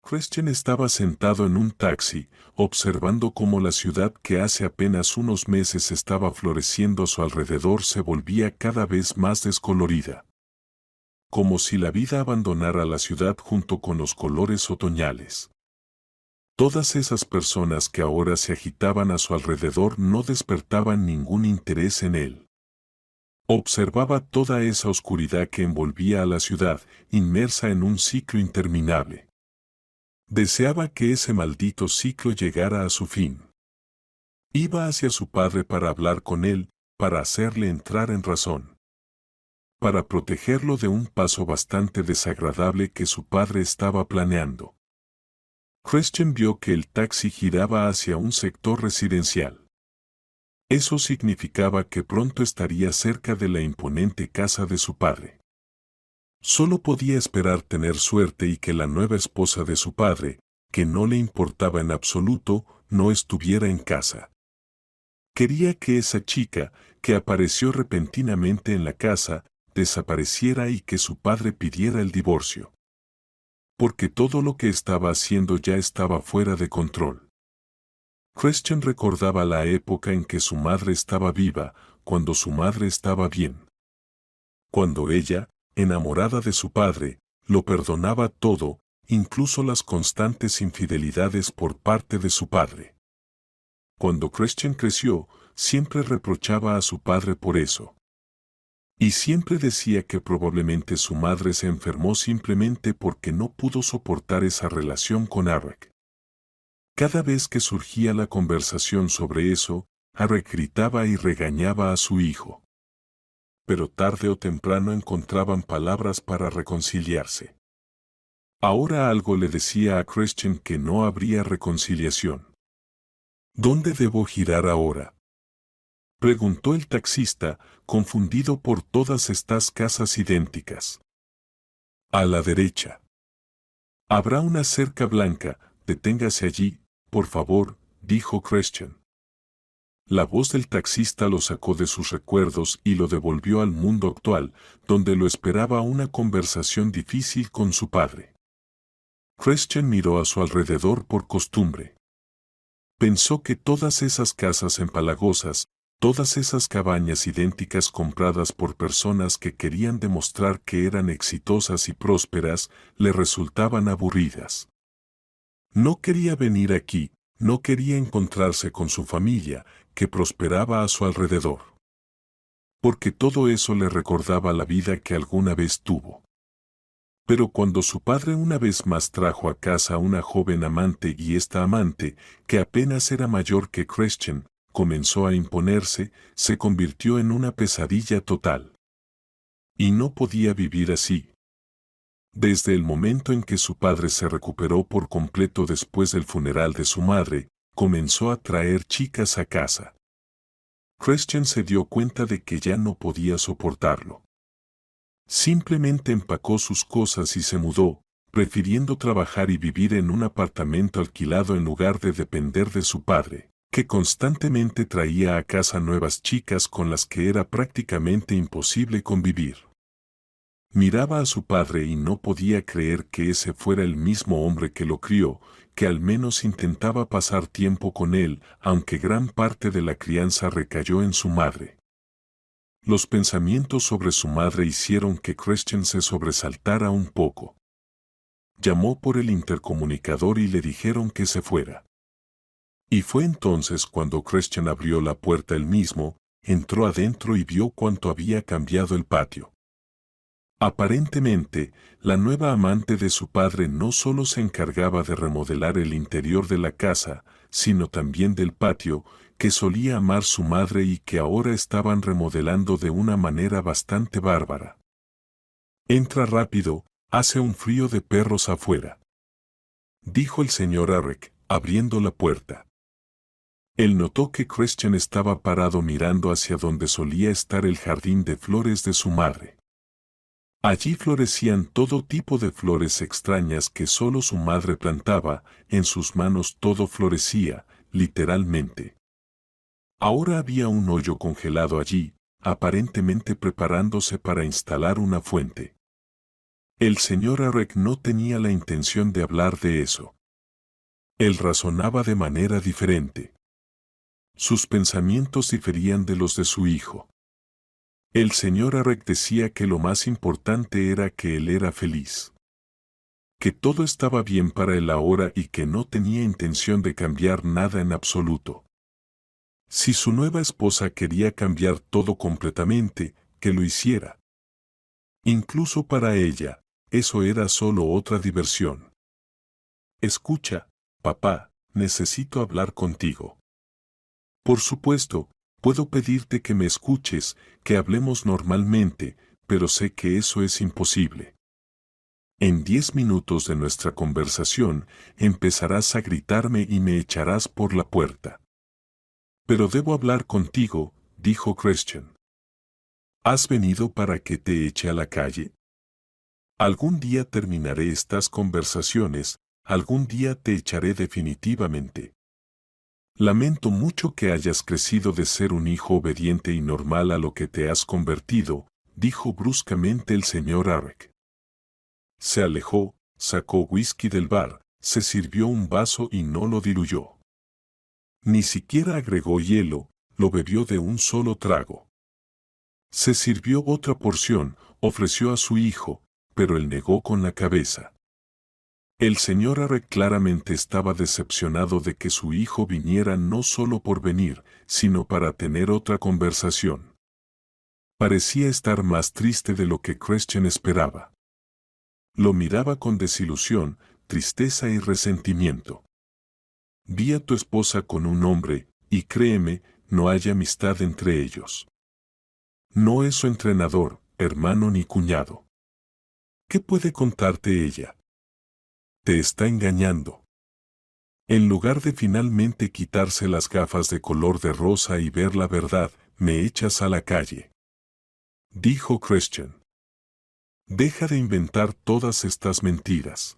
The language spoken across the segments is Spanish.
Christian estaba sentado en un taxi, observando cómo la ciudad que hace apenas unos meses estaba floreciendo a su alrededor se volvía cada vez más descolorida. Como si la vida abandonara la ciudad junto con los colores otoñales. Todas esas personas que ahora se agitaban a su alrededor no despertaban ningún interés en él. Observaba toda esa oscuridad que envolvía a la ciudad, inmersa en un ciclo interminable. Deseaba que ese maldito ciclo llegara a su fin. Iba hacia su padre para hablar con él, para hacerle entrar en razón. Para protegerlo de un paso bastante desagradable que su padre estaba planeando. Christian vio que el taxi giraba hacia un sector residencial. Eso significaba que pronto estaría cerca de la imponente casa de su padre. Solo podía esperar tener suerte y que la nueva esposa de su padre, que no le importaba en absoluto, no estuviera en casa. Quería que esa chica, que apareció repentinamente en la casa, desapareciera y que su padre pidiera el divorcio. Porque todo lo que estaba haciendo ya estaba fuera de control. Christian recordaba la época en que su madre estaba viva, cuando su madre estaba bien. Cuando ella, enamorada de su padre, lo perdonaba todo, incluso las constantes infidelidades por parte de su padre. Cuando Christian creció, siempre reprochaba a su padre por eso. Y siempre decía que probablemente su madre se enfermó simplemente porque no pudo soportar esa relación con Eric. Cada vez que surgía la conversación sobre eso, Eric gritaba y regañaba a su hijo. Pero tarde o temprano encontraban palabras para reconciliarse. Ahora algo le decía a Christian que no habría reconciliación. ¿Dónde debo girar ahora?, preguntó el taxista, confundido por todas estas casas idénticas. A la derecha. Habrá una cerca blanca, deténgase allí, por favor, dijo Christian. La voz del taxista lo sacó de sus recuerdos y lo devolvió al mundo actual, donde lo esperaba una conversación difícil con su padre. Christian miró a su alrededor por costumbre. Pensó que todas esas casas empalagosas, todas esas cabañas idénticas compradas por personas que querían demostrar que eran exitosas y prósperas, le resultaban aburridas. No quería venir aquí, no quería encontrarse con su familia, que prosperaba a su alrededor. Porque todo eso le recordaba la vida que alguna vez tuvo. Pero cuando su padre una vez más trajo a casa a una joven amante y esta amante, que apenas era mayor que Christian, comenzó a imponerse, se convirtió en una pesadilla total. Y no podía vivir así. Desde el momento en que su padre se recuperó por completo después del funeral de su madre, comenzó a traer chicas a casa. Christian se dio cuenta de que ya no podía soportarlo. Simplemente empacó sus cosas y se mudó, prefiriendo trabajar y vivir en un apartamento alquilado en lugar de depender de su padre, que constantemente traía a casa nuevas chicas con las que era prácticamente imposible convivir. Miraba a su padre y no podía creer que ese fuera el mismo hombre que lo crió, que al menos intentaba pasar tiempo con él, aunque gran parte de la crianza recayó en su madre. Los pensamientos sobre su madre hicieron que Christian se sobresaltara un poco. Llamó por el intercomunicador y le dijeron que se fuera. Y fue entonces cuando Christian abrió la puerta él mismo, entró adentro y vio cuánto había cambiado el patio. Aparentemente, la nueva amante de su padre no solo se encargaba de remodelar el interior de la casa, sino también del patio, que solía amar su madre y que ahora estaban remodelando de una manera bastante bárbara. Entra rápido, hace un frío de perros afuera, dijo el señor Eric, abriendo la puerta. Él notó que Christian estaba parado mirando hacia donde solía estar el jardín de flores de su madre. Allí florecían todo tipo de flores extrañas que solo su madre plantaba, en sus manos todo florecía, literalmente. Ahora había un hoyo congelado allí, aparentemente preparándose para instalar una fuente. El señor Arek no tenía la intención de hablar de eso. Él razonaba de manera diferente. Sus pensamientos diferían de los de su hijo. El señor Arek decía que lo más importante era que él era feliz. Que todo estaba bien para él ahora y que no tenía intención de cambiar nada en absoluto. Si su nueva esposa quería cambiar todo completamente, que lo hiciera. Incluso para ella, eso era solo otra diversión. Escucha, papá, necesito hablar contigo. Por supuesto, puedo pedirte que me escuches, que hablemos normalmente, pero sé que eso es imposible. En 10 minutos de nuestra conversación, empezarás a gritarme y me echarás por la puerta. Pero debo hablar contigo, dijo Christian. ¿Has venido para que te eche a la calle? Algún día terminaré estas conversaciones, algún día te echaré definitivamente. Lamento mucho que hayas crecido de ser un hijo obediente y normal a lo que te has convertido, dijo bruscamente el señor Arek. Se alejó, sacó whisky del bar, se sirvió un vaso y no lo diluyó. Ni siquiera agregó hielo, lo bebió de un solo trago. Se sirvió otra porción, ofreció a su hijo, pero él negó con la cabeza. El señor Arek claramente estaba decepcionado de que su hijo viniera no solo por venir, sino para tener otra conversación. Parecía estar más triste de lo que Christian esperaba. Lo miraba con desilusión, tristeza y resentimiento. Vi a tu esposa con un hombre, y créeme, no hay amistad entre ellos. No es su entrenador, hermano ni cuñado. ¿Qué puede contarte ella? Te está engañando. En lugar de finalmente quitarse las gafas de color de rosa y ver la verdad, me echas a la calle. Dijo Christian. Deja de inventar todas estas mentiras.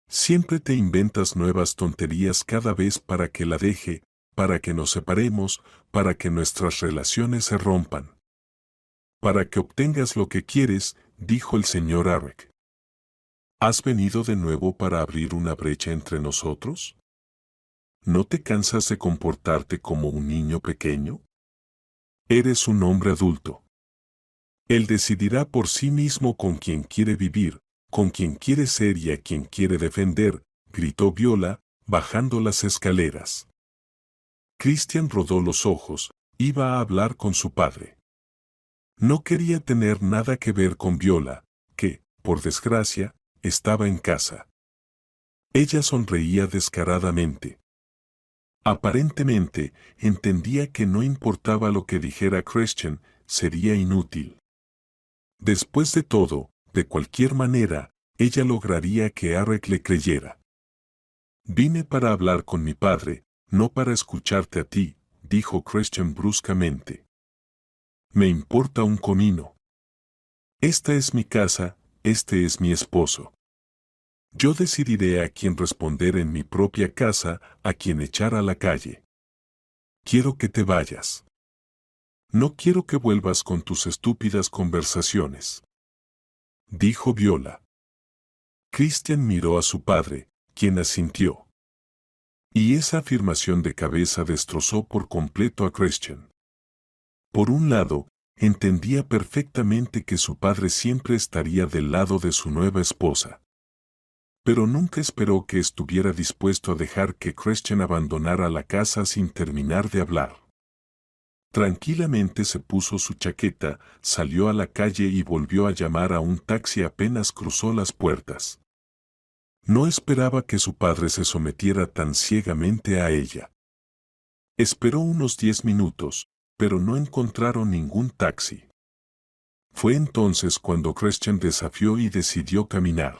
Siempre te inventas nuevas tonterías cada vez para que la deje, para que nos separemos, para que nuestras relaciones se rompan. Para que obtengas lo que quieres, dijo el señor Arek. ¿Has venido de nuevo para abrir una brecha entre nosotros? ¿No te cansas de comportarte como un niño pequeño? Eres un hombre adulto. Él decidirá por sí mismo con quién quiere vivir, con quién quiere ser y a quién quiere defender, gritó Viola, bajando las escaleras. Christian rodó los ojos, iba a hablar con su padre. No quería tener nada que ver con Viola, que, por desgracia, estaba en casa. Ella sonreía descaradamente. Aparentemente, entendía que no importaba lo que dijera Christian, sería inútil. Después de todo, de cualquier manera, ella lograría que Arek le creyera. Vine para hablar con mi padre, no para escucharte a ti, dijo Christian bruscamente. Me importa un comino. Esta es mi casa, este es mi esposo. Yo decidiré a quién responder en mi propia casa, a quién echar a la calle. Quiero que te vayas. No quiero que vuelvas con tus estúpidas conversaciones. Dijo Viola. Christian miró a su padre, quien asintió. Y esa afirmación de cabeza destrozó por completo a Christian. Por un lado, entendía perfectamente que su padre siempre estaría del lado de su nueva esposa. Pero nunca esperó que estuviera dispuesto a dejar que Christian abandonara la casa sin terminar de hablar. Tranquilamente se puso su chaqueta, salió a la calle y volvió a llamar a un taxi apenas cruzó las puertas. No esperaba que su padre se sometiera tan ciegamente a ella. Esperó unos 10 minutos, pero no encontraron ningún taxi. Fue entonces cuando Christian desafió y decidió caminar.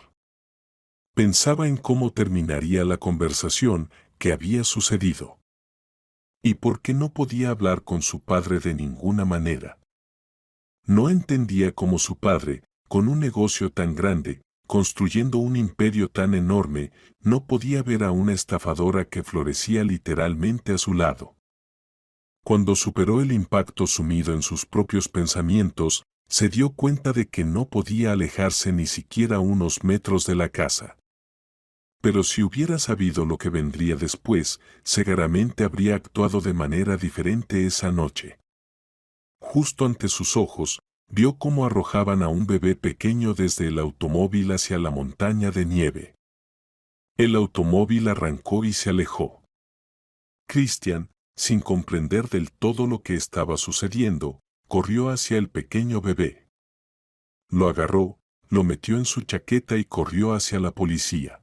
Pensaba en cómo terminaría la conversación, qué había sucedido. ¿Y por qué no podía hablar con su padre de ninguna manera? No entendía cómo su padre, con un negocio tan grande, construyendo un imperio tan enorme, no podía ver a una estafadora que florecía literalmente a su lado. Cuando superó el impacto sumido en sus propios pensamientos, se dio cuenta de que no podía alejarse ni siquiera unos metros de la casa. Pero si hubiera sabido lo que vendría después, seguramente habría actuado de manera diferente esa noche. Justo ante sus ojos, vio cómo arrojaban a un bebé pequeño desde el automóvil hacia la montaña de nieve. El automóvil arrancó y se alejó. Christian, sin comprender del todo lo que estaba sucediendo, corrió hacia el pequeño bebé. Lo agarró, lo metió en su chaqueta y corrió hacia la policía.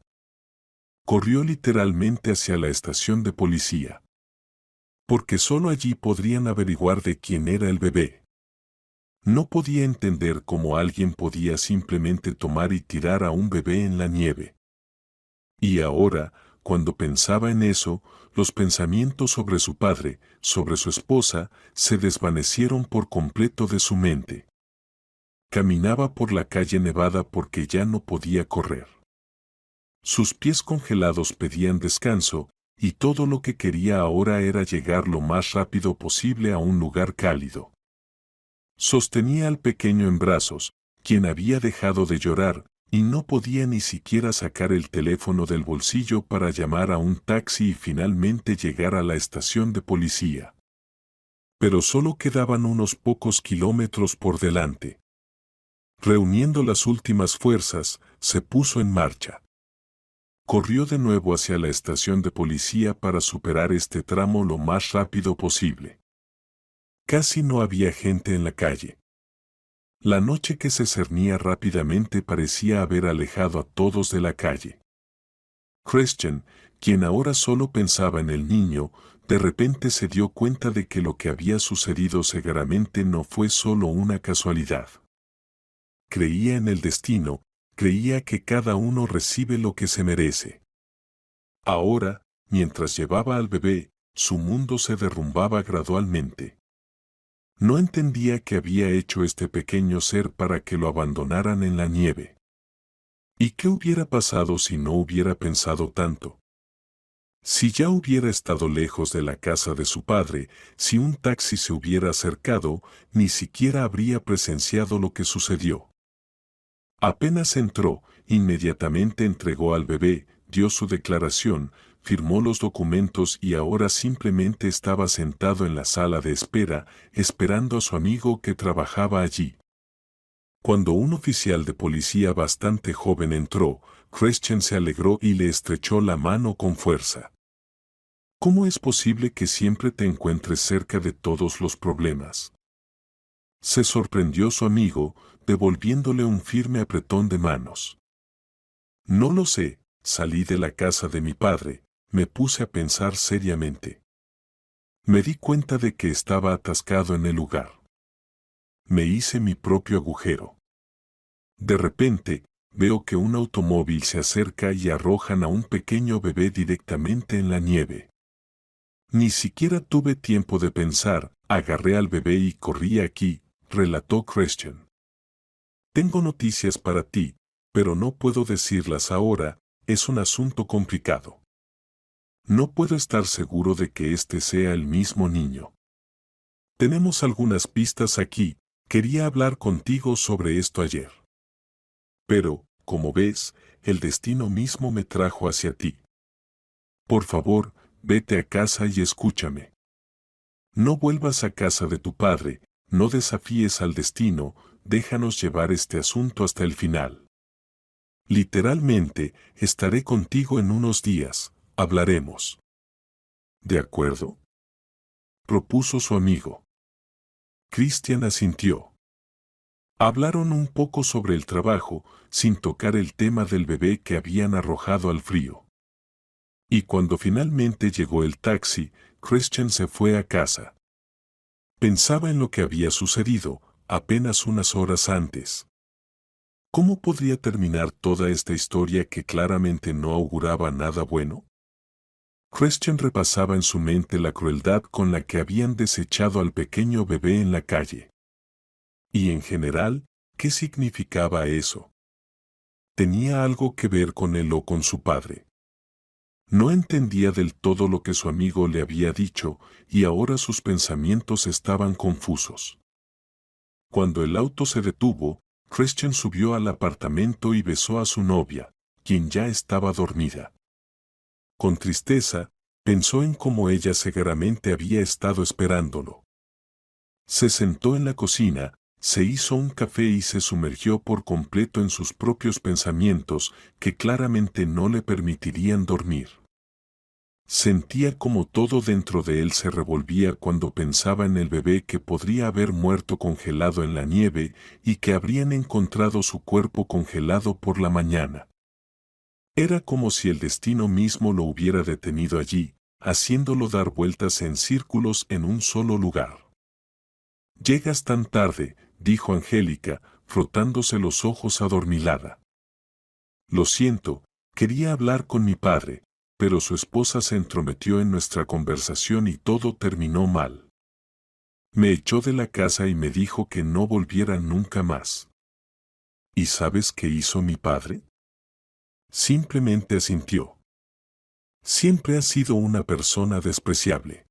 Corrió literalmente hacia la estación de policía. Porque solo allí podrían averiguar de quién era el bebé. No podía entender cómo alguien podía simplemente tomar y tirar a un bebé en la nieve. Y ahora, cuando pensaba en eso, los pensamientos sobre su padre, sobre su esposa, se desvanecieron por completo de su mente. Caminaba por la calle nevada porque ya no podía correr. Sus pies congelados pedían descanso, y todo lo que quería ahora era llegar lo más rápido posible a un lugar cálido. Sostenía al pequeño en brazos, quien había dejado de llorar, y no podía ni siquiera sacar el teléfono del bolsillo para llamar a un taxi y finalmente llegar a la estación de policía. Pero solo quedaban unos pocos kilómetros por delante. Reuniendo las últimas fuerzas, se puso en marcha. Corrió de nuevo hacia la estación de policía para superar este tramo lo más rápido posible. Casi no había gente en la calle. La noche que se cernía rápidamente parecía haber alejado a todos de la calle. Christian, quien ahora solo pensaba en el niño, de repente se dio cuenta de que lo que había sucedido seguramente no fue solo una casualidad. Creía en el destino, creía que cada uno recibe lo que se merece. Ahora, mientras llevaba al bebé, su mundo se derrumbaba gradualmente. No entendía qué había hecho este pequeño ser para que lo abandonaran en la nieve. ¿Y qué hubiera pasado si no hubiera pensado tanto? Si ya hubiera estado lejos de la casa de su padre, si un taxi se hubiera acercado, ni siquiera habría presenciado lo que sucedió. Apenas entró, inmediatamente entregó al bebé, dio su declaración, firmó los documentos y ahora simplemente estaba sentado en la sala de espera, esperando a su amigo que trabajaba allí. Cuando un oficial de policía bastante joven entró, Christian se alegró y le estrechó la mano con fuerza. ¿Cómo es posible que siempre te encuentres cerca de todos los problemas? Se sorprendió su amigo, devolviéndole un firme apretón de manos. No lo sé, salí de la casa de mi padre, me puse a pensar seriamente. Me di cuenta de que estaba atascado en el lugar. Me hice mi propio agujero. De repente, veo que un automóvil se acerca y arrojan a un pequeño bebé directamente en la nieve. Ni siquiera tuve tiempo de pensar, agarré al bebé y corrí aquí, relató Christian. Tengo noticias para ti, pero no puedo decirlas ahora, es un asunto complicado. No puedo estar seguro de que este sea el mismo niño. Tenemos algunas pistas aquí, quería hablar contigo sobre esto ayer. Pero, como ves, el destino mismo me trajo hacia ti. Por favor, vete a casa y escúchame. No vuelvas a casa de tu padre, no desafíes al destino, déjanos llevar este asunto hasta el final. Literalmente, estaré contigo en unos días, hablaremos. ¿De acuerdo?, propuso su amigo. Christian asintió. Hablaron un poco sobre el trabajo, sin tocar el tema del bebé que habían arrojado al frío. Y cuando finalmente llegó el taxi, Christian se fue a casa. Pensaba en lo que había sucedido, apenas unas horas antes. ¿Cómo podría terminar toda esta historia que claramente no auguraba nada bueno? Christian repasaba en su mente la crueldad con la que habían desechado al pequeño bebé en la calle. Y en general, ¿qué significaba eso? ¿Tenía algo que ver con él o con su padre? No entendía del todo lo que su amigo le había dicho, y ahora sus pensamientos estaban confusos. Cuando el auto se detuvo, Christian subió al apartamento y besó a su novia, quien ya estaba dormida. Con tristeza, pensó en cómo ella seguramente había estado esperándolo. Se sentó en la cocina, se hizo un café y se sumergió por completo en sus propios pensamientos que claramente no le permitirían dormir. Sentía como todo dentro de él se revolvía cuando pensaba en el bebé que podría haber muerto congelado en la nieve y que habrían encontrado su cuerpo congelado por la mañana. Era como si el destino mismo lo hubiera detenido allí, haciéndolo dar vueltas en círculos en un solo lugar. «Llegas tan tarde», dijo Angélica, frotándose los ojos adormilada. «Lo siento, quería hablar con mi padre, pero su esposa se entrometió en nuestra conversación y todo terminó mal. Me echó de la casa y me dijo que no volviera nunca más». ¿Y sabes qué hizo mi padre? Simplemente asintió. Siempre ha sido una persona despreciable.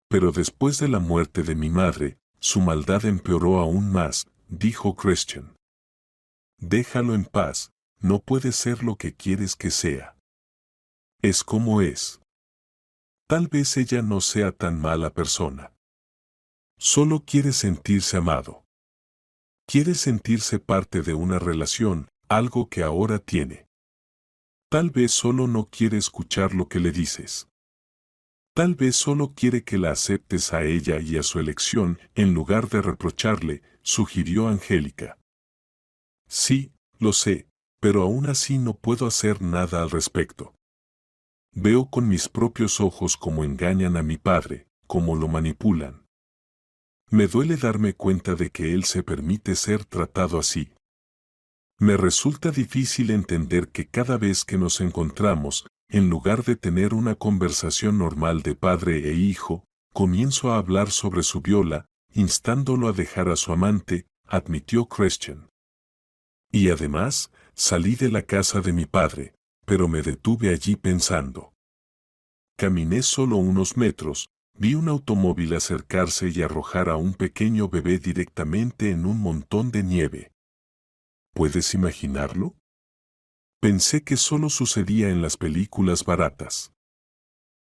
Pero después de la muerte de mi madre, su maldad empeoró aún más, dijo Christian. Déjalo en paz, no puede ser lo que quieres que sea. Es como es. Tal vez ella no sea tan mala persona. Solo quiere sentirse amado. Quiere sentirse parte de una relación, algo que ahora tiene. Tal vez solo no quiere escuchar lo que le dices. Tal vez solo quiere que la aceptes a ella y a su elección en lugar de reprocharle, sugirió Angélica. Sí, lo sé, pero aún así no puedo hacer nada al respecto. Veo con mis propios ojos cómo engañan a mi padre, cómo lo manipulan. Me duele darme cuenta de que él se permite ser tratado así. Me resulta difícil entender que cada vez que nos encontramos, en lugar de tener una conversación normal de padre e hijo, comienzo a hablar sobre su viola, instándolo a dejar a su amante, admitió Christian. Y además, salí de la casa de mi padre, pero me detuve allí pensando. Caminé solo unos metros, vi un automóvil acercarse y arrojar a un pequeño bebé directamente en un montón de nieve. ¿Puedes imaginarlo? Pensé que solo sucedía en las películas baratas.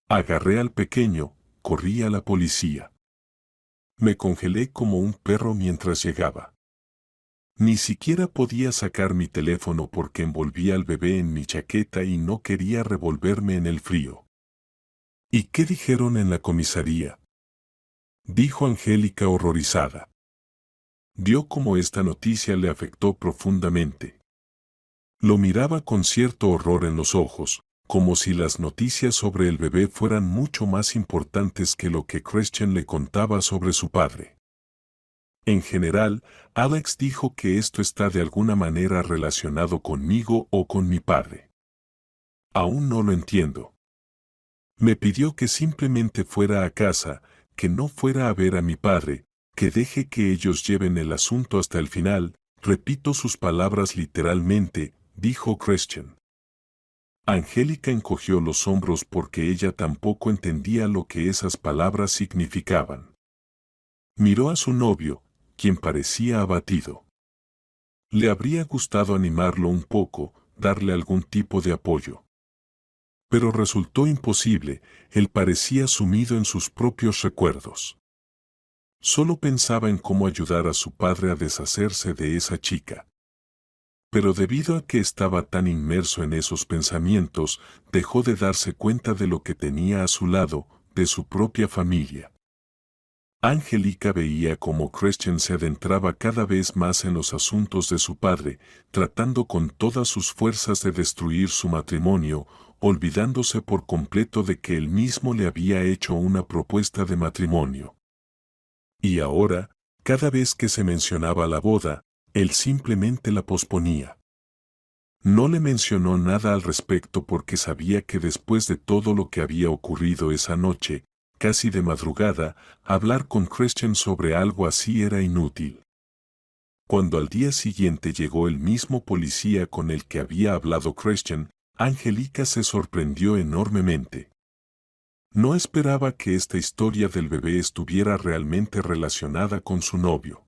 Agarré al pequeño, corrí a la policía. Me congelé como un perro mientras llegaba. Ni siquiera podía sacar mi teléfono porque envolvía al bebé en mi chaqueta y no quería revolverme en el frío. ¿Y qué dijeron en la comisaría?, dijo Angélica horrorizada. Vio cómo esta noticia le afectó profundamente. Lo miraba con cierto horror en los ojos, como si las noticias sobre el bebé fueran mucho más importantes que lo que Christian le contaba sobre su padre. En general, Alex dijo que esto está de alguna manera relacionado conmigo o con mi padre. Aún no lo entiendo. Me pidió que simplemente fuera a casa, que no fuera a ver a mi padre, que deje que ellos lleven el asunto hasta el final, repito sus palabras literalmente, dijo Christian. Angélica encogió los hombros porque ella tampoco entendía lo que esas palabras significaban. Miró a su novio, quien parecía abatido. Le habría gustado animarlo un poco, darle algún tipo de apoyo. Pero resultó imposible, él parecía sumido en sus propios recuerdos. Solo pensaba en cómo ayudar a su padre a deshacerse de esa chica. Pero debido a que estaba tan inmerso en esos pensamientos, dejó de darse cuenta de lo que tenía a su lado, de su propia familia. Angélica veía cómo Christian se adentraba cada vez más en los asuntos de su padre, tratando con todas sus fuerzas de destruir su matrimonio, olvidándose por completo de que él mismo le había hecho una propuesta de matrimonio. Y ahora, cada vez que se mencionaba la boda, él simplemente la posponía. No le mencionó nada al respecto porque sabía que después de todo lo que había ocurrido esa noche, casi de madrugada, hablar con Christian sobre algo así era inútil. Cuando al día siguiente llegó el mismo policía con el que había hablado Christian, Angélica se sorprendió enormemente. No esperaba que esta historia del bebé estuviera realmente relacionada con su novio.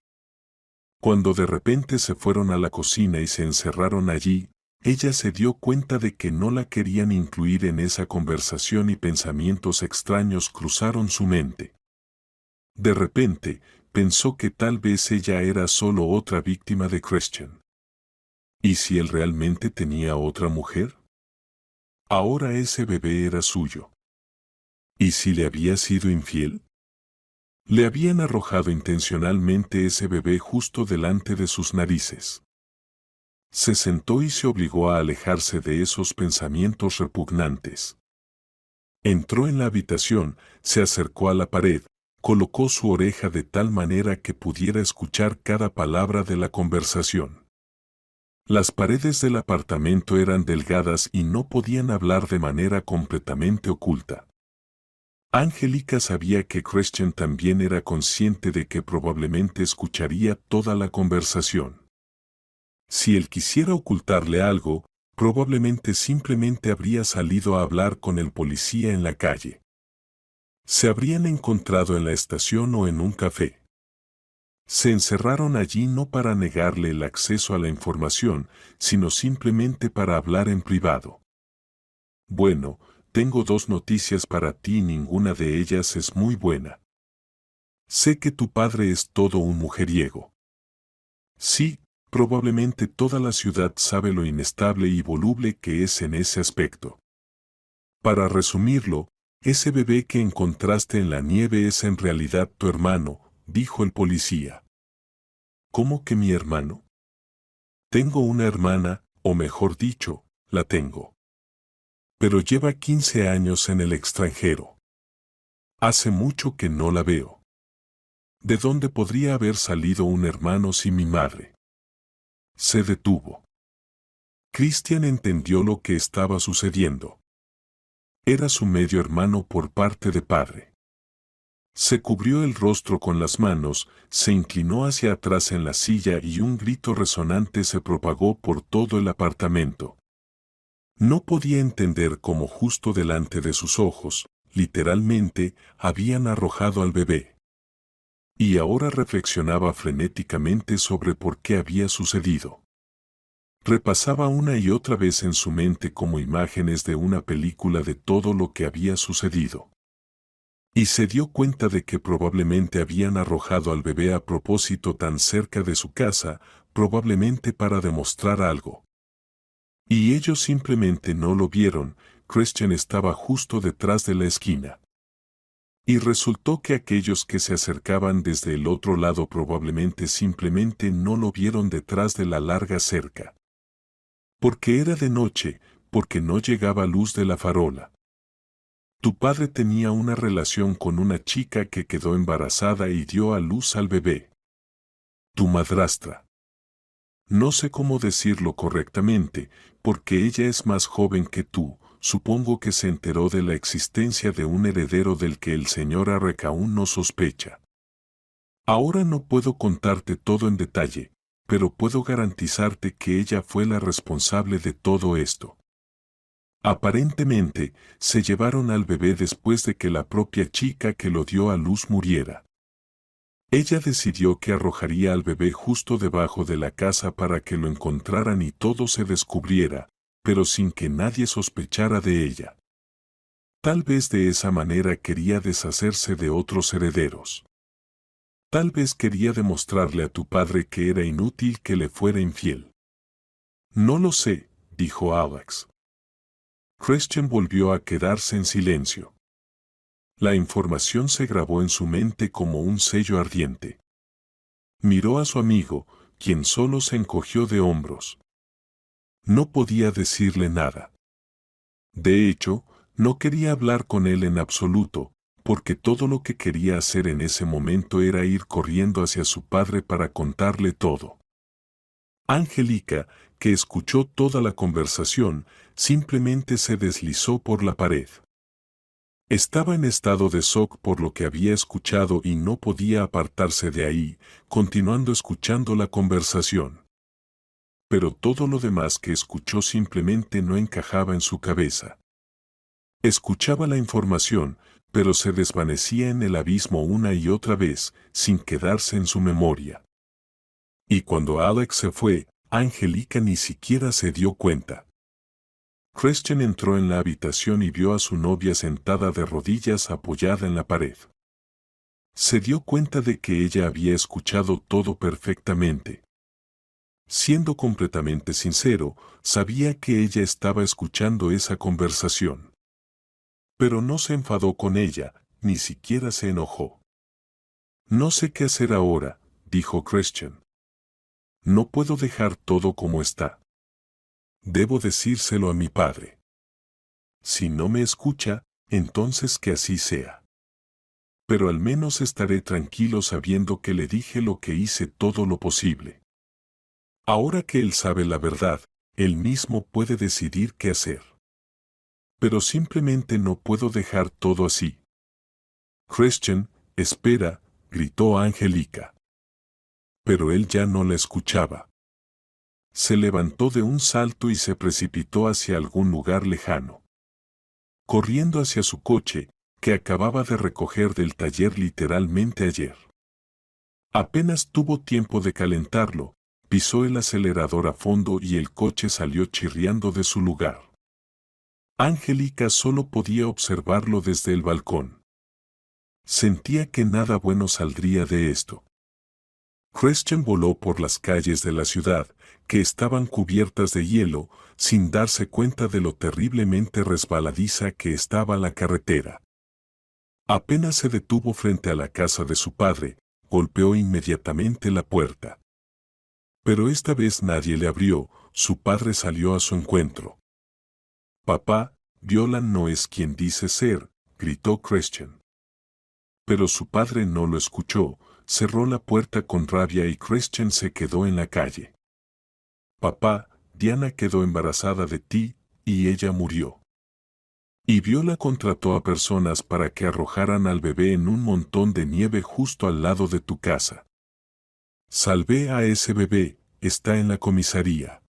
Cuando de repente se fueron a la cocina y se encerraron allí, ella se dio cuenta de que no la querían incluir en esa conversación y pensamientos extraños cruzaron su mente. De repente, pensó que tal vez ella era solo otra víctima de Christian. ¿Y si él realmente tenía otra mujer? Ahora ese bebé era suyo. ¿Y si le había sido infiel? Le habían arrojado intencionalmente ese bebé justo delante de sus narices. Se sentó y se obligó a alejarse de esos pensamientos repugnantes. Entró en la habitación, se acercó a la pared, colocó su oreja de tal manera que pudiera escuchar cada palabra de la conversación. Las paredes del apartamento eran delgadas y no podían hablar de manera completamente oculta. Angélica sabía que Christian también era consciente de que probablemente escucharía toda la conversación. Si él quisiera ocultarle algo, probablemente simplemente habría salido a hablar con el policía en la calle. Se habrían encontrado en la estación o en un café. Se encerraron allí no para negarle el acceso a la información, sino simplemente para hablar en privado. Bueno, tengo 2 noticias para ti y ninguna de ellas es muy buena. Sé que tu padre es todo un mujeriego. Sí, probablemente toda la ciudad sabe lo inestable y voluble que es en ese aspecto. Para resumirlo, ese bebé que encontraste en la nieve es en realidad tu hermano, dijo el policía. ¿Cómo que mi hermano? Tengo una hermana, o mejor dicho, la tengo. Pero lleva 15 años en el extranjero. Hace mucho que no la veo. ¿De dónde podría haber salido un hermano si mi madre? Se detuvo. Christian entendió lo que estaba sucediendo. Era su medio hermano por parte de padre. Se cubrió el rostro con las manos, se inclinó hacia atrás en la silla y un grito resonante se propagó por todo el apartamento. No podía entender cómo justo delante de sus ojos, literalmente, habían arrojado al bebé. Y ahora reflexionaba frenéticamente sobre por qué había sucedido. Repasaba una y otra vez en su mente como imágenes de una película de todo lo que había sucedido. Y se dio cuenta de que probablemente habían arrojado al bebé a propósito tan cerca de su casa, probablemente para demostrar algo. Y ellos simplemente no lo vieron, Christian estaba justo detrás de la esquina. Y resultó que aquellos que se acercaban desde el otro lado probablemente simplemente no lo vieron detrás de la larga cerca. Porque era de noche, porque no llegaba luz de la farola. Tu padre tenía una relación con una chica que quedó embarazada y dio a luz al bebé. Tu madrastra. No sé cómo decirlo correctamente, porque ella es más joven que tú, supongo que se enteró de la existencia de un heredero del que el señor Arrek aún no sospecha. Ahora no puedo contarte todo en detalle, pero puedo garantizarte que ella fue la responsable de todo esto. Aparentemente, se llevaron al bebé después de que la propia chica que lo dio a luz muriera. Ella decidió que arrojaría al bebé justo debajo de la casa para que lo encontraran y todo se descubriera, pero sin que nadie sospechara de ella. Tal vez de esa manera quería deshacerse de otros herederos. Tal vez quería demostrarle a tu padre que era inútil que le fuera infiel. No lo sé, dijo Alex. Christian volvió a quedarse en silencio. La información se grabó en su mente como un sello ardiente. Miró a su amigo, quien solo se encogió de hombros. No podía decirle nada. De hecho, no quería hablar con él en absoluto, porque todo lo que quería hacer en ese momento era ir corriendo hacia su padre para contarle todo. Angélica, que escuchó toda la conversación, simplemente se deslizó por la pared. Estaba en estado de shock por lo que había escuchado y no podía apartarse de ahí, continuando escuchando la conversación. Pero todo lo demás que escuchó simplemente no encajaba en su cabeza. Escuchaba la información, pero se desvanecía en el abismo una y otra vez, sin quedarse en su memoria. Y cuando Alex se fue, Angelica ni siquiera se dio cuenta. Christian entró en la habitación y vio a su novia sentada de rodillas apoyada en la pared. Se dio cuenta de que ella había escuchado todo perfectamente. Siendo completamente sincero, sabía que ella estaba escuchando esa conversación. Pero no se enfadó con ella, ni siquiera se enojó. No sé qué hacer ahora, dijo Christian. No puedo dejar todo como está. Debo decírselo a mi padre. Si no me escucha, entonces que así sea. Pero al menos estaré tranquilo sabiendo que le dije lo que hice todo lo posible. Ahora que él sabe la verdad, él mismo puede decidir qué hacer. Pero simplemente no puedo dejar todo así. Christian, espera, gritó Angelica. Pero él ya no la escuchaba. Se levantó de un salto y se precipitó hacia algún lugar lejano. Corriendo hacia su coche, que acababa de recoger del taller literalmente ayer. Apenas tuvo tiempo de calentarlo, pisó el acelerador a fondo y el coche salió chirriando de su lugar. Angelica solo podía observarlo desde el balcón. Sentía que nada bueno saldría de esto. Christian voló por las calles de la ciudad, que estaban cubiertas de hielo, sin darse cuenta de lo terriblemente resbaladiza que estaba la carretera. Apenas se detuvo frente a la casa de su padre, golpeó inmediatamente la puerta. Pero esta vez nadie le abrió, su padre salió a su encuentro. «Papá, Viola no es quien dice ser», gritó Christian. Pero su padre no lo escuchó, cerró la puerta con rabia y Christian se quedó en la calle. «Papá, Diana quedó embarazada de ti, y ella murió. Y Viola contrató a personas para que arrojaran al bebé en un montón de nieve justo al lado de tu casa. Salvé a ese bebé, está en la comisaría».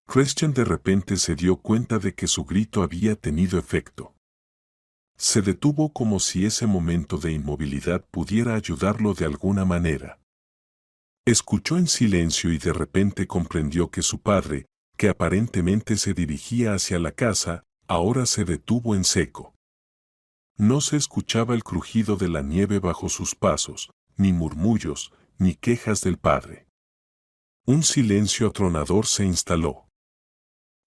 Christian de repente se dio cuenta de que su grito había tenido efecto. Se detuvo como si ese momento de inmovilidad pudiera ayudarlo de alguna manera. Escuchó en silencio y de repente comprendió que su padre, que aparentemente se dirigía hacia la casa, ahora se detuvo en seco. No se escuchaba el crujido de la nieve bajo sus pasos, ni murmullos, ni quejas del padre. Un silencio atronador se instaló.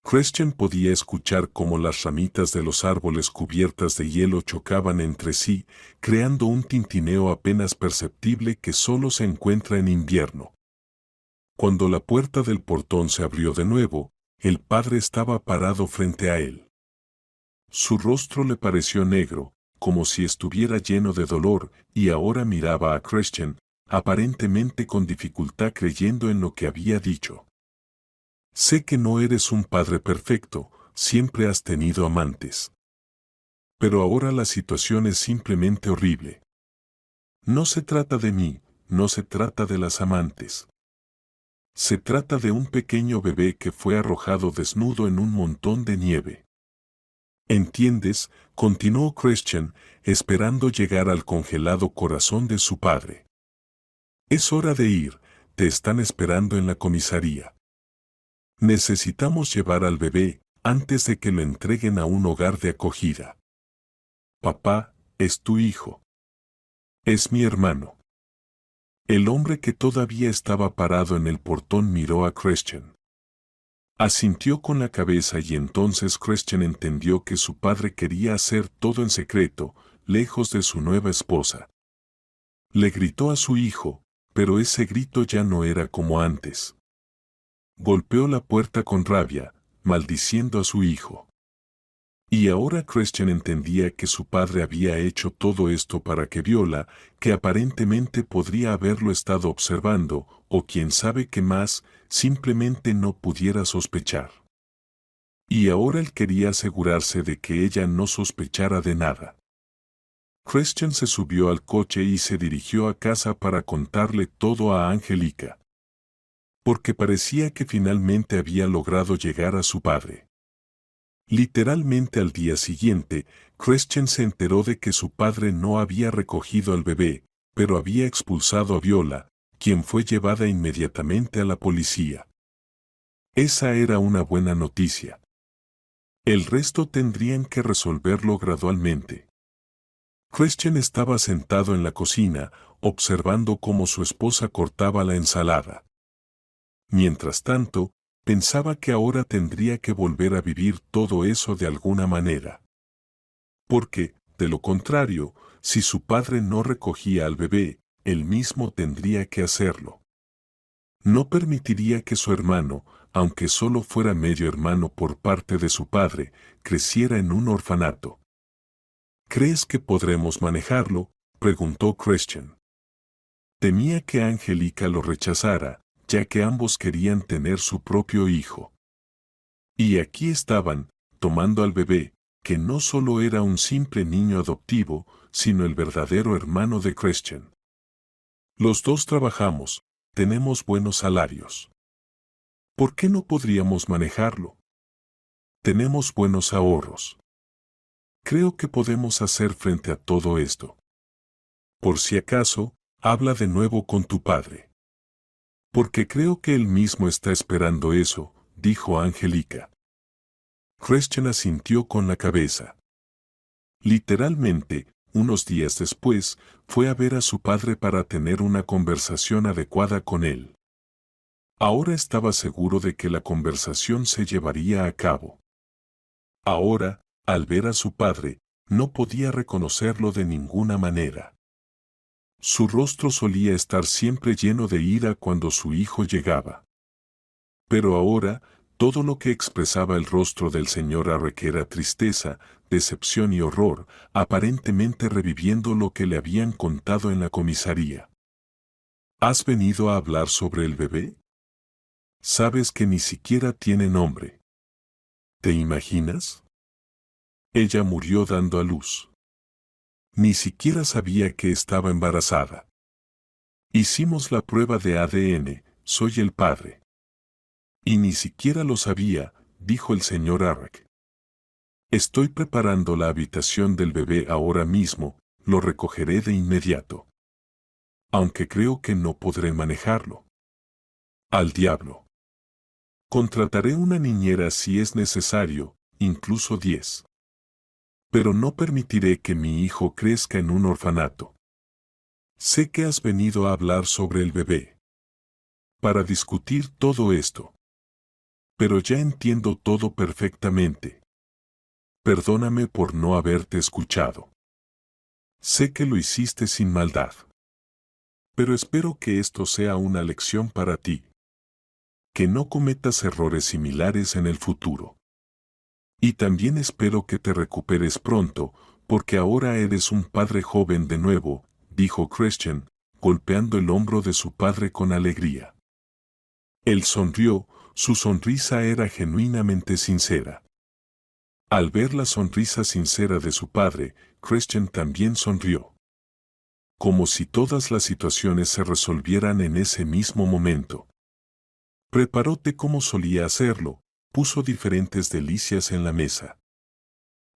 Christian podía escuchar cómo las ramitas de los árboles cubiertas de hielo chocaban entre sí, creando un tintineo apenas perceptible que solo se encuentra en invierno. Cuando la puerta del portón se abrió de nuevo, el padre estaba parado frente a él. Su rostro le pareció negro, como si estuviera lleno de dolor, y ahora miraba a Christian, aparentemente con dificultad creyendo en lo que había dicho. «Sé que no eres un padre perfecto, siempre has tenido amantes. Pero ahora la situación es simplemente horrible. No se trata de mí, no se trata de las amantes. Se trata de un pequeño bebé que fue arrojado desnudo en un montón de nieve». «¿Entiendes?», continuó Christian, esperando llegar al congelado corazón de su padre. «Es hora de ir, te están esperando en la comisaría. Necesitamos llevar al bebé antes de que lo entreguen a un hogar de acogida. Papá, es tu hijo. Es mi hermano». El hombre que todavía estaba parado en el portón miró a Christian. Asintió con la cabeza y entonces Christian entendió que su padre quería hacer todo en secreto, lejos de su nueva esposa. Le gritó a su hijo, pero ese grito ya no era como antes. Golpeó la puerta con rabia, maldiciendo a su hijo. Y ahora Christian entendía que su padre había hecho todo esto para que Viola, que aparentemente podría haberlo estado observando, o quién sabe qué más, simplemente no pudiera sospechar. Y ahora él quería asegurarse de que ella no sospechara de nada. Christian se subió al coche y se dirigió a casa para contarle todo a Angelica. Porque parecía que finalmente había logrado llegar a su padre. Literalmente al día siguiente, Christian se enteró de que su padre no había recogido al bebé, pero había expulsado a Viola, quien fue llevada inmediatamente a la policía. Esa era una buena noticia. El resto tendrían que resolverlo gradualmente. Christian estaba sentado en la cocina, observando cómo su esposa cortaba la ensalada. Mientras tanto, pensaba que ahora tendría que volver a vivir todo eso de alguna manera. Porque, de lo contrario, si su padre no recogía al bebé, él mismo tendría que hacerlo. No permitiría que su hermano, aunque solo fuera medio hermano por parte de su padre, creciera en un orfanato. ¿Crees que podremos manejarlo?, preguntó Christian. Temía que Angélica lo rechazara, ya que ambos querían tener su propio hijo. Y aquí estaban, tomando al bebé, que no solo era un simple niño adoptivo, sino el verdadero hermano de Christian. Los dos trabajamos, tenemos buenos salarios. ¿Por qué no podríamos manejarlo? Tenemos buenos ahorros. Creo que podemos hacer frente a todo esto. Por si acaso, habla de nuevo con tu padre. Porque creo que él mismo está esperando eso, dijo Angélica. Christian asintió con la cabeza. Literalmente, unos días después, fue a ver a su padre para tener una conversación adecuada con él. Ahora estaba seguro de que la conversación se llevaría a cabo. Ahora, al ver a su padre, no podía reconocerlo de ninguna manera. Su rostro solía estar siempre lleno de ira cuando su hijo llegaba. Pero ahora, todo lo que expresaba el rostro del señor Arrek era tristeza, decepción y horror, aparentemente reviviendo lo que le habían contado en la comisaría. ¿Has venido a hablar sobre el bebé? Sabes que ni siquiera tiene nombre. ¿Te imaginas? Ella murió dando a luz. Ni siquiera sabía que estaba embarazada. Hicimos la prueba de ADN, soy el padre. Y ni siquiera lo sabía, dijo el señor Arrek. Estoy preparando la habitación del bebé ahora mismo, lo recogeré de inmediato. Aunque creo que no podré manejarlo. Al diablo. Contrataré una niñera si es necesario, incluso 10. Pero no permitiré que mi hijo crezca en un orfanato. Sé que has venido a hablar sobre el bebé. Para discutir todo esto. Pero ya entiendo todo perfectamente. Perdóname por no haberte escuchado. Sé que lo hiciste sin maldad. Pero espero que esto sea una lección para ti. Que no cometas errores similares en el futuro. Y también espero que te recuperes pronto, porque ahora eres un padre joven de nuevo, dijo Christian, golpeando el hombro de su padre con alegría. Él sonrió, su sonrisa era genuinamente sincera. Al ver la sonrisa sincera de su padre, Christian también sonrió. Como si todas las situaciones se resolvieran en ese mismo momento. Preparó té como solía hacerlo, puso diferentes delicias en la mesa.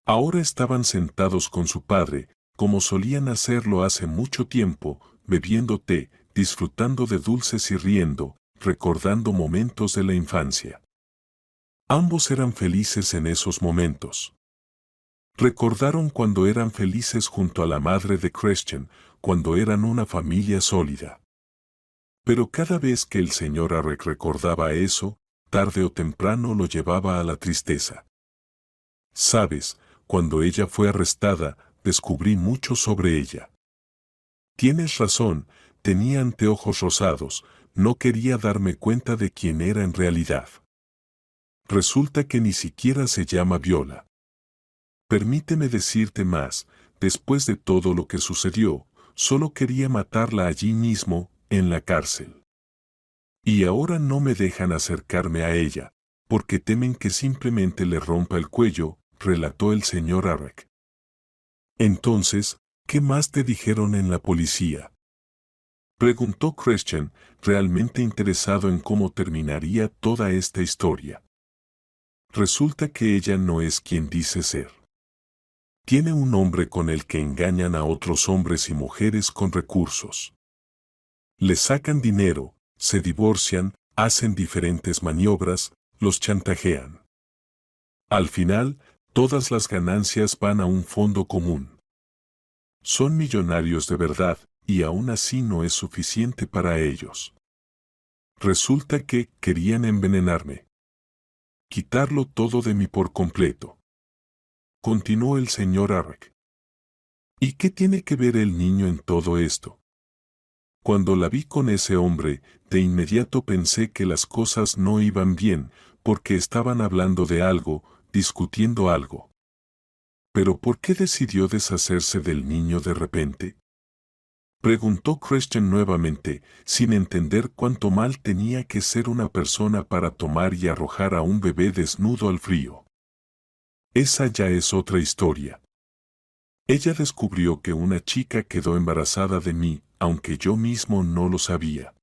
Ahora estaban sentados con su padre, como solían hacerlo hace mucho tiempo, bebiendo té, disfrutando de dulces y riendo, recordando momentos de la infancia. Ambos eran felices en esos momentos. Recordaron cuando eran felices junto a la madre de Christian, cuando eran una familia sólida. Pero cada vez que el señor Arrek recordaba eso, tarde o temprano lo llevaba a la tristeza. Sabes, cuando ella fue arrestada, descubrí mucho sobre ella. Tienes razón, tenía anteojos rosados, no quería darme cuenta de quién era en realidad. Resulta que ni siquiera se llama Viola. Permíteme decirte más, después de todo lo que sucedió, solo quería matarla allí mismo, en la cárcel. Y ahora no me dejan acercarme a ella, porque temen que simplemente le rompa el cuello, relató el señor Arrek. Entonces, ¿qué más te dijeron en la policía? Preguntó Christian, realmente interesado en cómo terminaría toda esta historia. Resulta que ella no es quien dice ser. Tiene un hombre con el que engañan a otros hombres y mujeres con recursos. Le sacan dinero, se divorcian, hacen diferentes maniobras, los chantajean. Al final, todas las ganancias van a un fondo común. Son millonarios de verdad, y aún así no es suficiente para ellos. Resulta que querían envenenarme. Quitarlo todo de mí por completo. Continuó el señor Arrek. ¿Y qué tiene que ver el niño en todo esto? Cuando la vi con ese hombre, de inmediato pensé que las cosas no iban bien, porque estaban hablando de algo, discutiendo algo. ¿Pero por qué decidió deshacerse del niño de repente? Preguntó Christian nuevamente, sin entender cuánto mal tenía que ser una persona para tomar y arrojar a un bebé desnudo al frío. Esa ya es otra historia. Ella descubrió que una chica quedó embarazada de mí, aunque yo mismo no lo sabía.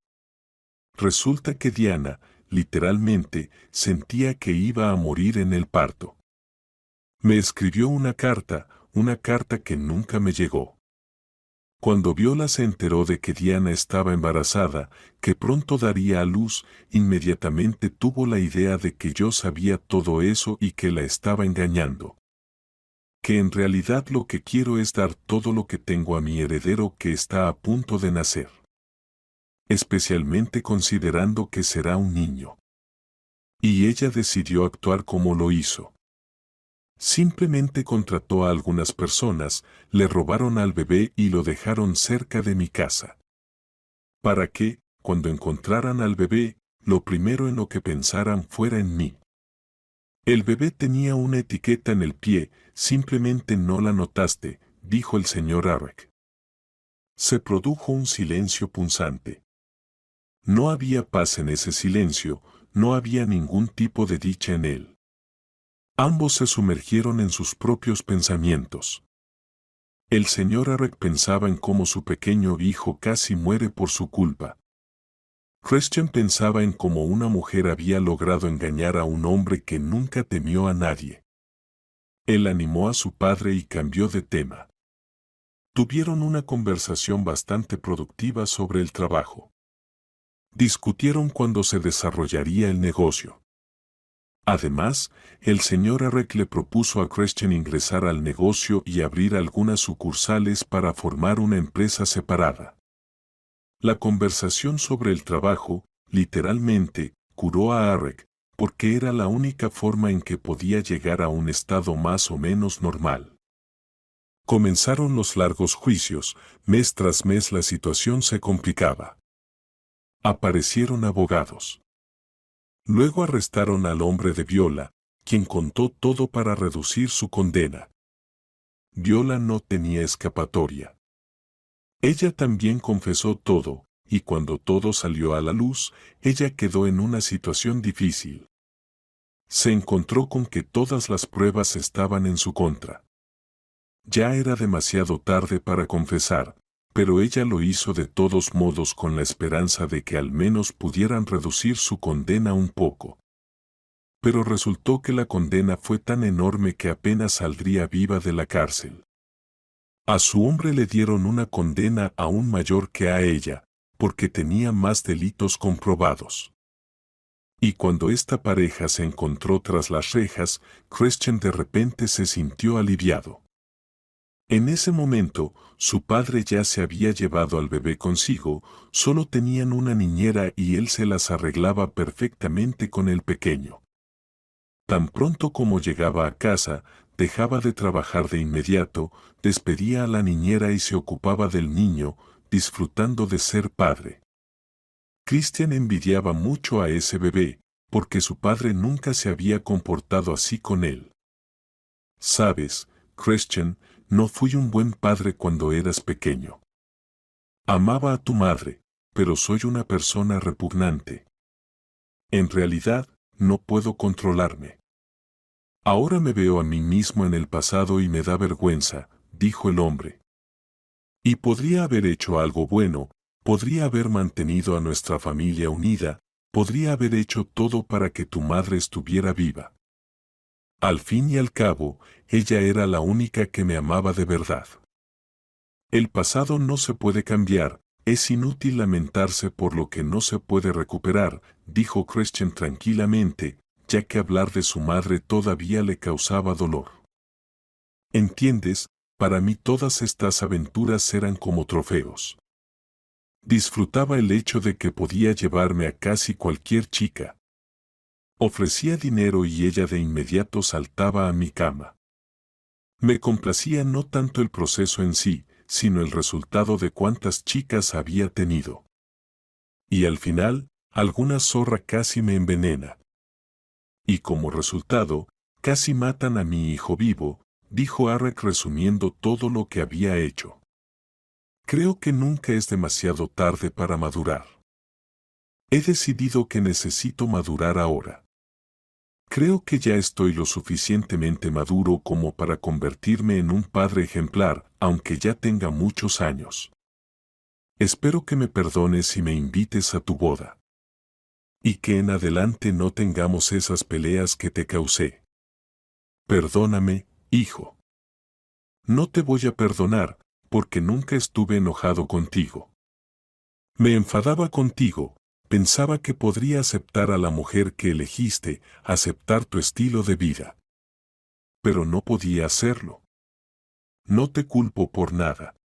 Resulta que Diana, literalmente, sentía que iba a morir en el parto. Me escribió una carta que nunca me llegó. Cuando Viola se enteró de que Diana estaba embarazada, que pronto daría a luz, inmediatamente tuvo la idea de que yo sabía todo eso y que la estaba engañando. Que en realidad lo que quiero es dar todo lo que tengo a mi heredero que está a punto de nacer. Especialmente considerando que será un niño. Y ella decidió actuar como lo hizo. Simplemente contrató a algunas personas, le robaron al bebé y lo dejaron cerca de mi casa. Para que, cuando encontraran al bebé, lo primero en lo que pensaran fuera en mí. El bebé tenía una etiqueta en el pie, simplemente no la notaste, dijo el señor Arrek. Se produjo un silencio punzante. No había paz en ese silencio, no había ningún tipo de dicha en él. Ambos se sumergieron en sus propios pensamientos. El señor Arrek pensaba en cómo su pequeño hijo casi muere por su culpa. Christian pensaba en cómo una mujer había logrado engañar a un hombre que nunca temió a nadie. Él animó a su padre y cambió de tema. Tuvieron una conversación bastante productiva sobre el trabajo. Discutieron cuándo se desarrollaría el negocio. Además, el señor Arrek le propuso a Christian ingresar al negocio y abrir algunas sucursales para formar una empresa separada. La conversación sobre el trabajo, literalmente, curó a Arrek, porque era la única forma en que podía llegar a un estado más o menos normal. Comenzaron los largos juicios, mes tras mes la situación se complicaba. Aparecieron abogados. Luego arrestaron al hombre de Viola, quien contó todo para reducir su condena. Viola no tenía escapatoria. Ella también confesó todo, y cuando todo salió a la luz, ella quedó en una situación difícil. Se encontró con que todas las pruebas estaban en su contra. Ya era demasiado tarde para confesar, pero ella lo hizo de todos modos con la esperanza de que al menos pudieran reducir su condena un poco. Pero resultó que la condena fue tan enorme que apenas saldría viva de la cárcel. A su hombre le dieron una condena aún mayor que a ella, porque tenía más delitos comprobados. Y cuando esta pareja se encontró tras las rejas, Christian de repente se sintió aliviado. En ese momento, su padre ya se había llevado al bebé consigo, solo tenían una niñera y él se las arreglaba perfectamente con el pequeño. Tan pronto como llegaba a casa, dejaba de trabajar de inmediato, despedía a la niñera y se ocupaba del niño, disfrutando de ser padre. Christian envidiaba mucho a ese bebé, porque su padre nunca se había comportado así con él. Sabes, Christian, no fui un buen padre cuando eras pequeño. Amaba a tu madre, pero soy una persona repugnante. En realidad, no puedo controlarme. Ahora me veo a mí mismo en el pasado y me da vergüenza, dijo el hombre. Y podría haber hecho algo bueno, podría haber mantenido a nuestra familia unida, podría haber hecho todo para que tu madre estuviera viva. Al fin y al cabo, ella era la única que me amaba de verdad. El pasado no se puede cambiar, Es inútil lamentarse por lo que no se puede recuperar, dijo Christian tranquilamente, ya que hablar de su madre todavía le causaba dolor. ¿Entiendes? Para mí todas estas aventuras eran como trofeos. Disfrutaba el hecho de que podía llevarme a casi cualquier chica. Ofrecía dinero y ella de inmediato saltaba a mi cama. Me complacía no tanto el proceso en sí, sino el resultado de cuántas chicas había tenido. Y al final, alguna zorra casi me envenena. Y como resultado, casi matan a mi hijo vivo, dijo Arek resumiendo todo lo que había hecho. Creo que nunca es demasiado tarde para madurar. He decidido que necesito madurar ahora. Creo que ya estoy lo suficientemente maduro como para convertirme en un padre ejemplar, aunque ya tenga muchos años. Espero que me perdones y me invites a tu boda. Y que en adelante no tengamos esas peleas que te causé. Perdóname, hijo. No te voy a perdonar, porque nunca estuve enojado contigo. Me enfadaba contigo. Pensaba que podría aceptar a la mujer que elegiste, aceptar tu estilo de vida. Pero no podía hacerlo. No te culpo por nada.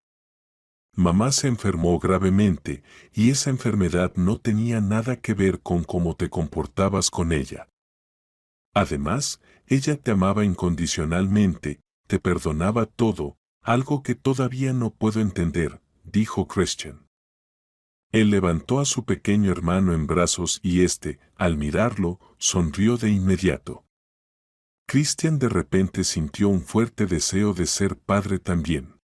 Mamá se enfermó gravemente, y esa enfermedad no tenía nada que ver con cómo te comportabas con ella. Además, ella te amaba incondicionalmente, te perdonaba todo, algo que todavía no puedo entender, dijo Christian. Él levantó a su pequeño hermano en brazos y éste, al mirarlo, sonrió de inmediato. Christian de repente sintió un fuerte deseo de ser padre también.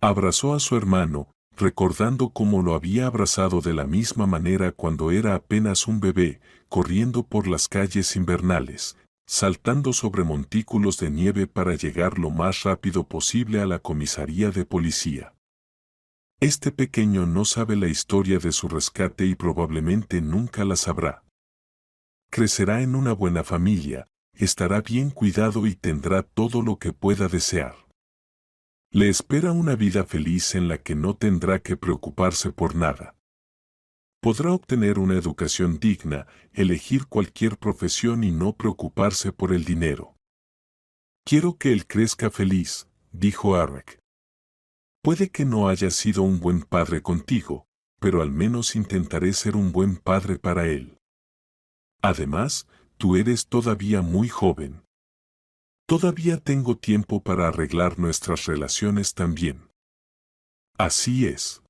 Abrazó a su hermano, recordando cómo lo había abrazado de la misma manera cuando era apenas un bebé, corriendo por las calles invernales, saltando sobre montículos de nieve para llegar lo más rápido posible a la comisaría de policía. Este pequeño no sabe la historia de su rescate y probablemente nunca la sabrá. Crecerá en una buena familia, estará bien cuidado y tendrá todo lo que pueda desear. Le espera una vida feliz en la que no tendrá que preocuparse por nada. Podrá obtener una educación digna, elegir cualquier profesión y no preocuparse por el dinero. Quiero que él crezca feliz, dijo Arek. Puede que no haya sido un buen padre contigo, pero al menos intentaré ser un buen padre para él. Además, tú eres todavía muy joven. Todavía tengo tiempo para arreglar nuestras relaciones también. Así es.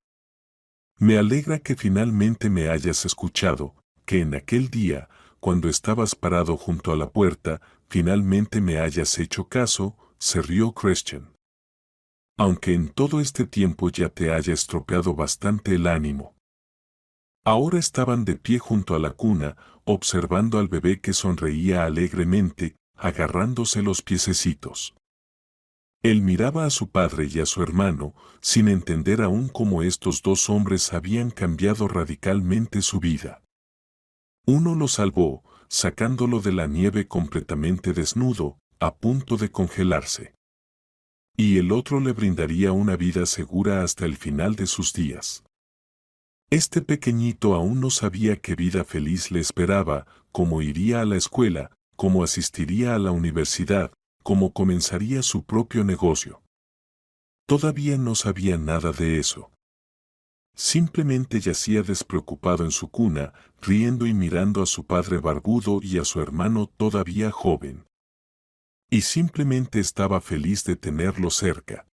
Me alegra que finalmente me hayas escuchado, que en aquel día, cuando estabas parado junto a la puerta, finalmente me hayas hecho caso, se rió Christian. Aunque en todo este tiempo ya te haya estropeado bastante el ánimo. Ahora estaban de pie junto a la cuna, observando al bebé que sonreía alegremente, agarrándose los piececitos. Él miraba a su padre y a su hermano, sin entender aún cómo estos dos hombres habían cambiado radicalmente su vida. Uno lo salvó, sacándolo de la nieve completamente desnudo, a punto de congelarse. Y el otro le brindaría una vida segura hasta el final de sus días. Este pequeñito aún no sabía qué vida feliz le esperaba, cómo iría a la escuela, cómo asistiría a la universidad, cómo comenzaría su propio negocio. Todavía no sabía nada de eso. Simplemente yacía despreocupado en su cuna, riendo y mirando a su padre barbudo y a su hermano todavía joven. Y simplemente estaba feliz de tenerlo cerca.